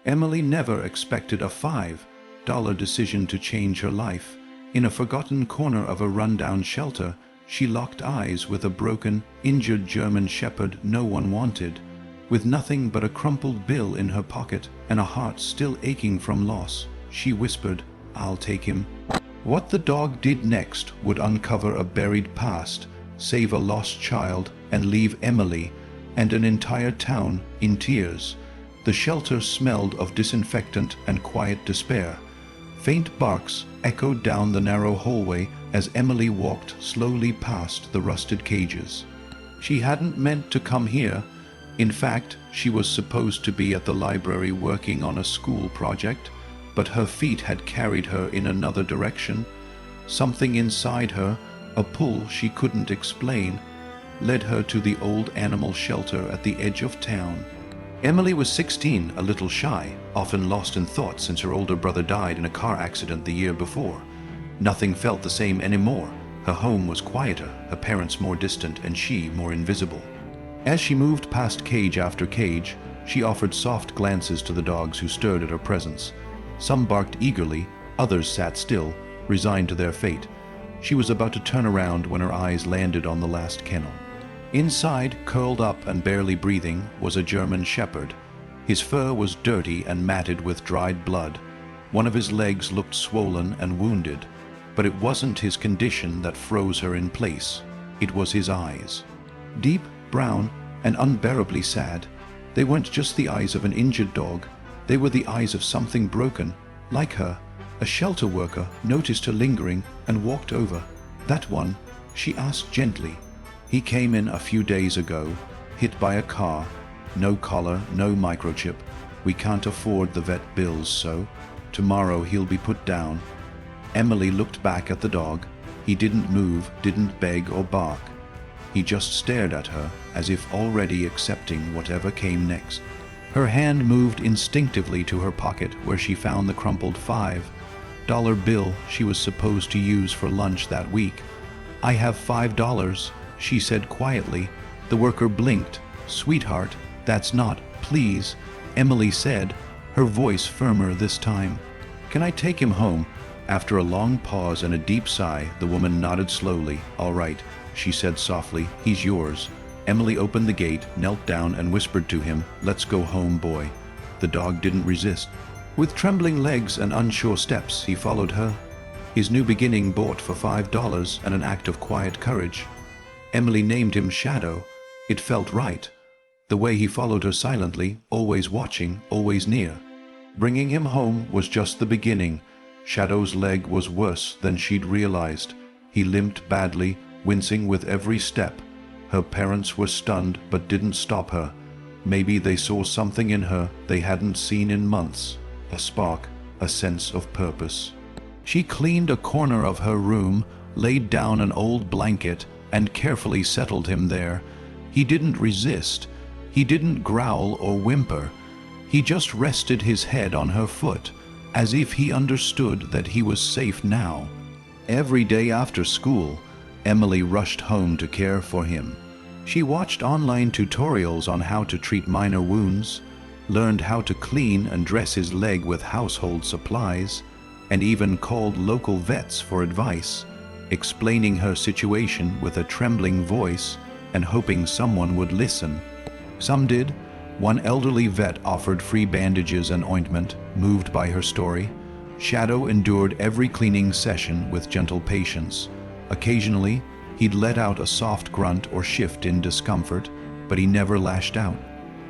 Emily never expected a $5 decision to change her life. In a forgotten corner of a rundown shelter, she locked eyes with a broken, injured German shepherd no one wanted. With nothing but a crumpled bill in her pocket and a heart still aching from loss, she whispered, "I'll take him." What the dog did next would uncover a buried past, save a lost child, and leave Emily and an entire town in tears. The shelter smelled of disinfectant and quiet despair. Faint barks echoed down the narrow hallway as Emily walked slowly past the rusted cages. She hadn't meant to come here. In fact, she was supposed to be at the library working on a school project, but her feet had carried her in another direction. Something inside her, a pull she couldn't explain, led her to the old animal shelter at the edge of town. Emily was 16, a little shy, often lost in thought since her older brother died in a car accident the year before. Nothing felt the same anymore. Her home was quieter, her parents more distant, and she more invisible. As she moved past cage after cage, she offered soft glances to the dogs who stirred at her presence. Some barked eagerly, others sat still, resigned to their fate. She was about to turn around when her eyes landed on the last kennel. Inside, curled up and barely breathing, was a German shepherd. His fur was dirty and matted with dried blood. One of his legs looked swollen and wounded, but it wasn't his condition that froze her in place. It was his eyes. Deep, brown, and unbearably sad. They weren't just the eyes of an injured dog. They were the eyes of something broken, like her. A shelter worker noticed her lingering and walked over. "That one?" she asked gently. "He came in a few days ago, hit by a car. No collar, no microchip. We can't afford the vet bills, so tomorrow he'll be put down." Emily looked back at the dog. He didn't move, didn't beg or bark. He just stared at her, as if already accepting whatever came next. Her hand moved instinctively to her pocket, where she found the crumpled $5 bill she was supposed to use for lunch that week. "I have $5, she said quietly. The worker blinked. "Sweetheart, that's not, please," Emily said, her voice firmer this time. "Can I take him home?" After a long pause and a deep sigh, the woman nodded slowly. "All right," she said softly, "he's yours." Emily opened the gate, knelt down, and whispered to him, "Let's go home, boy." The dog didn't resist. With trembling legs and unsure steps, he followed her. His new beginning bought for $5 and an act of quiet courage. Emily named him Shadow. It felt right. The way he followed her silently, always watching, always near. Bringing him home was just the beginning. Shadow's leg was worse than she'd realized. He limped badly, wincing with every step. Her parents were stunned but didn't stop her. Maybe they saw something in her they hadn't seen in months. A spark, a sense of purpose. She cleaned a corner of her room, laid down an old blanket, and carefully settled him there. He didn't resist. He didn't growl or whimper. He just rested his head on her foot, as if he understood that he was safe now. Every day after school, Emily rushed home to care for him. She watched online tutorials on how to treat minor wounds, learned how to clean and dress his leg with household supplies, and even called local vets for advice, explaining her situation with a trembling voice and hoping someone would listen. Some did. One elderly vet offered free bandages and ointment, moved by her story. Shadow endured every cleaning session with gentle patience. Occasionally, he'd let out a soft grunt or shift in discomfort, but he never lashed out.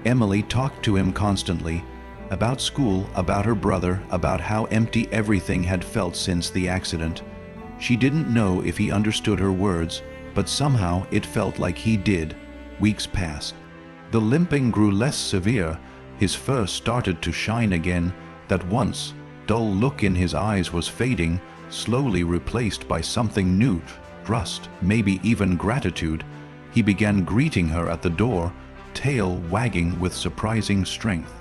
Emily talked to him constantly, about school, about her brother, about how empty everything had felt since the accident. She didn't know if he understood her words, but somehow it felt like he did. Weeks passed. The limping grew less severe. His fur started to shine again. That once dull look in his eyes was fading, slowly replaced by something new, trust, maybe even gratitude. He began greeting her at the door, tail wagging with surprising strength.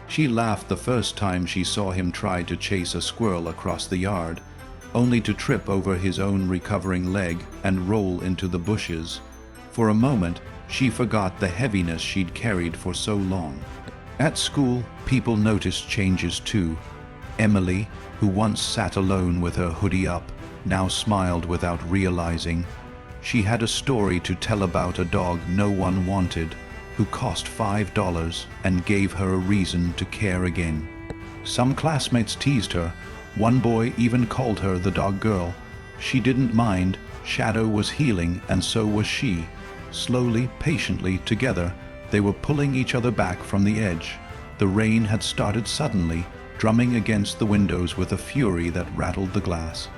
She laughed the first time she saw him try to chase a squirrel across the yard, only to trip over his own recovering leg and roll into the bushes. For a moment, she forgot the heaviness she'd carried for so long. At school, people noticed changes too. Emily, who once sat alone with her hoodie up, now smiled without realizing. She had a story to tell about a dog no one wanted, who cost $5 and gave her a reason to care again. Some classmates teased her. One boy even called her the dog girl. She didn't mind. Shadow was healing, and so was she. Slowly, patiently, together, they were pulling each other back from the edge. The rain had started suddenly, drumming against the windows with a fury that rattled the glass.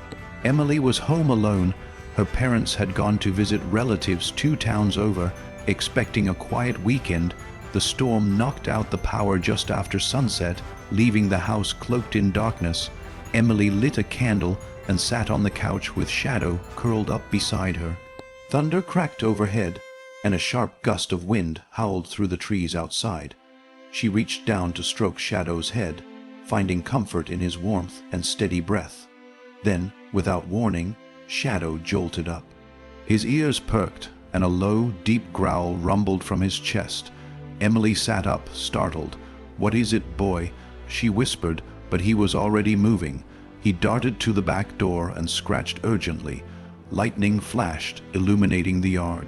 Emily was home alone. Her parents had gone to visit relatives 2 towns over, expecting a quiet weekend. The storm knocked out the power just after sunset, leaving the house cloaked in darkness. Emily lit a candle and sat on the couch with Shadow curled up beside her. Thunder cracked overhead, and a sharp gust of wind howled through the trees outside. She reached down to stroke Shadow's head, finding comfort in his warmth and steady breath. Then, without warning, Shadow jolted up. His ears perked, and a low, deep growl rumbled from his chest. Emily sat up, startled. "What is it, boy?" she whispered, but he was already moving. He darted to the back door and scratched urgently. Lightning flashed, illuminating the yard.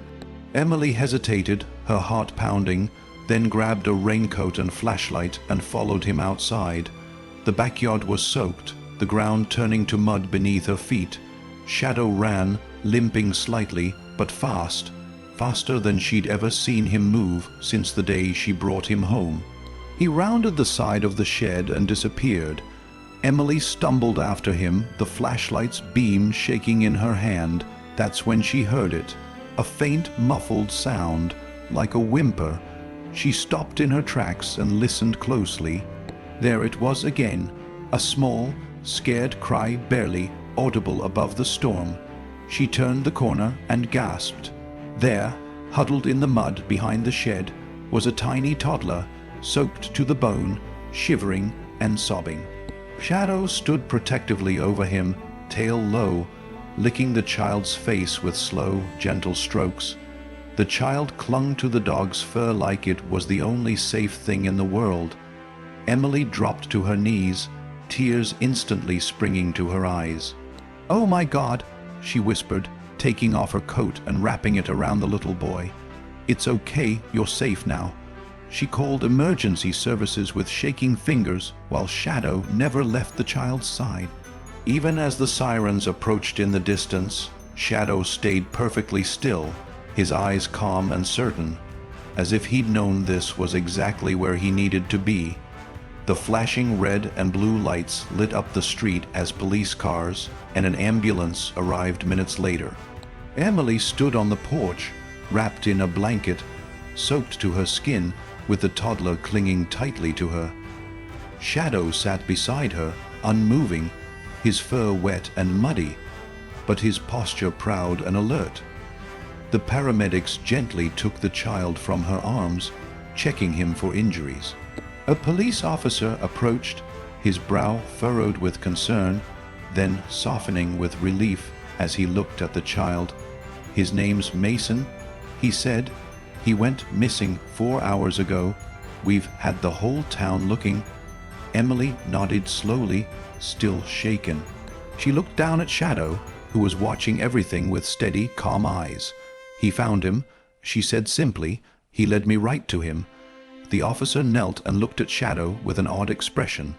Emily hesitated, her heart pounding, then grabbed a raincoat and flashlight and followed him outside. The backyard was soaked, the ground turning to mud beneath her feet. Shadow ran, limping slightly, but fast, faster than she'd ever seen him move since the day she brought him home. He rounded the side of the shed and disappeared. Emily stumbled after him, the flashlight's beam shaking in her hand. That's when she heard it, a faint, muffled sound, like a whimper. She stopped in her tracks and listened closely. There it was again, a small, scared cry barely audible above the storm. She turned the corner and gasped. There, huddled in the mud behind the shed, was a tiny toddler, soaked to the bone, shivering and sobbing. Shadow stood protectively over him, tail low, licking the child's face with slow, gentle strokes. The child clung to the dog's fur like it was the only safe thing in the world. Emily dropped to her knees, tears instantly springing to her eyes. "Oh my God," she whispered, taking off her coat and wrapping it around the little boy. "It's okay, you're safe now." She called emergency services with shaking fingers, while Shadow never left the child's side. Even as the sirens approached in the distance, Shadow stayed perfectly still, his eyes calm and certain, as if he'd known this was exactly where he needed to be. The flashing red and blue lights lit up the street as police cars and an ambulance arrived minutes later. Emily stood on the porch, wrapped in a blanket, soaked to her skin, with the toddler clinging tightly to her. Shadow sat beside her, unmoving, his fur wet and muddy, but his posture proud and alert. The paramedics gently took the child from her arms, checking him for injuries. A police officer approached, his brow furrowed with concern, then softening with relief as he looked at the child. "His name's Mason," he said. "He went missing 4 hours ago. We've had the whole town looking." Emily nodded slowly, still shaken. She looked down at Shadow, who was watching everything with steady, calm eyes. "He found him," she said simply. "He led me right to him." The officer knelt and looked at Shadow with an odd expression,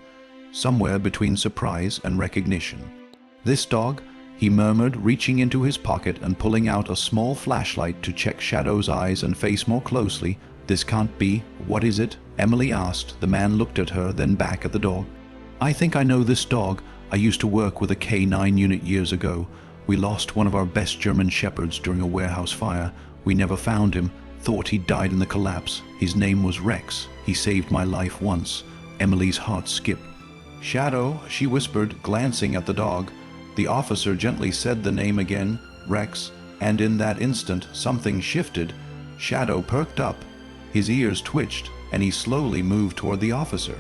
somewhere between surprise and recognition. "This dog," he murmured, reaching into his pocket and pulling out a small flashlight to check Shadow's eyes and face more closely. "This can't be. What is it?" Emily asked. The man looked at her, then back at the dog. "I think I know this dog. I used to work with a K9 unit years ago. We lost one of our best German shepherds during a warehouse fire. We never found him. Thought he died in the collapse. His name was Rex. He saved my life once." Emily's heart skipped. "Shadow," she whispered, glancing at the dog. The officer gently said the name again, Rex, and in that instant something shifted. Shadow perked up. His ears twitched, and he slowly moved toward the officer.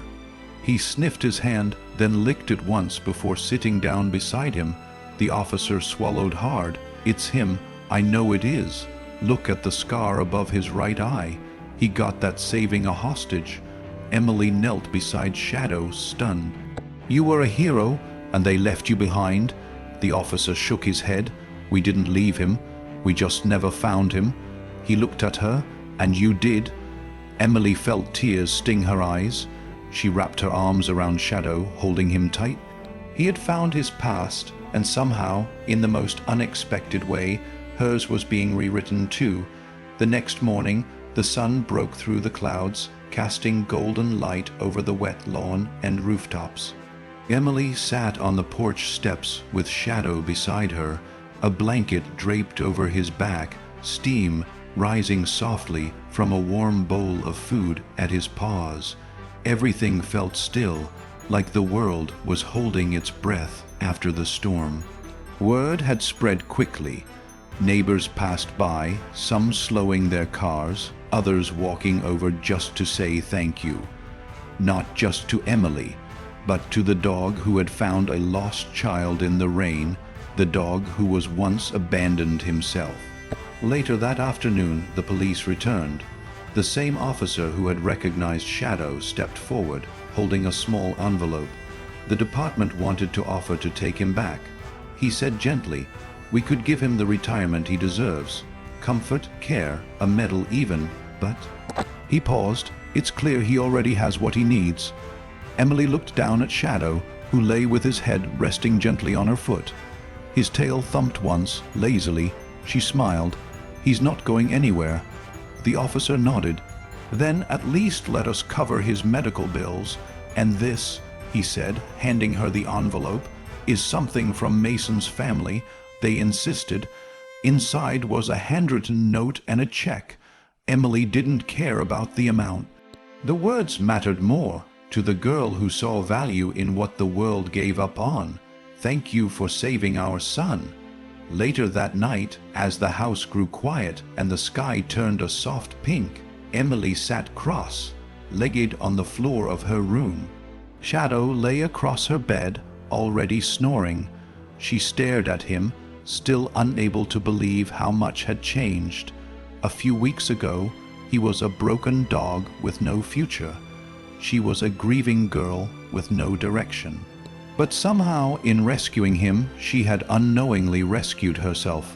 He sniffed his hand, then licked it once before sitting down beside him. The officer swallowed hard. "It's him. I know it is. Look at the scar above his right eye. He got that saving a hostage." Emily knelt beside Shadow, stunned. "You were a hero, and they left you behind?" The officer shook his head. "We didn't leave him. We just never found him." He looked at her. "And you did?" Emily felt tears sting her eyes. She wrapped her arms around Shadow, holding him tight. He had found his past, and somehow, in the most unexpected way, hers was being rewritten too. The next morning, the sun broke through the clouds, casting golden light over the wet lawn and rooftops. Emily sat on the porch steps with Shadow beside her, a blanket draped over his back, steam rising softly from a warm bowl of food at his paws. Everything felt still, like the world was holding its breath after the storm. Word had spread quickly. Neighbors passed by, some slowing their cars, others walking over just to say thank you. Not just to Emily, but to the dog who had found a lost child in the rain, the dog who was once abandoned himself. Later that afternoon, the police returned. The same officer who had recognized Shadow stepped forward, holding a small envelope. The department wanted to offer to take him back. He said gently, "We could give him the retirement he deserves. Comfort, care, a medal even, but..." He paused. "It's clear he already has what he needs." Emily looked down at Shadow, who lay with his head resting gently on her foot. His tail thumped once, lazily. She smiled. "He's not going anywhere." The officer nodded. "Then at least let us cover his medical bills. And this," he said, handing her the envelope, "is something from Mason's family. They insisted." Inside was a handwritten note and a check. Emily didn't care about the amount. The words mattered more to the girl who saw value in what the world gave up on. "Thank you for saving our son." Later that night, as the house grew quiet and the sky turned a soft pink, Emily sat cross-legged on the floor of her room. Shadow lay across her bed, already snoring. She stared at him, still unable to believe how much had changed. A few weeks ago, he was a broken dog with no future. She was a grieving girl with no direction. But somehow, in rescuing him, she had unknowingly rescued herself.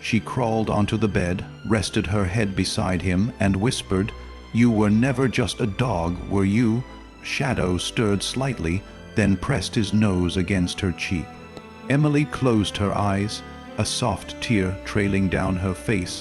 She crawled onto the bed, rested her head beside him, and whispered, "You were never just a dog, were you?" Shadow stirred slightly, then pressed his nose against her cheek. Emily closed her eyes, a soft tear trailing down her face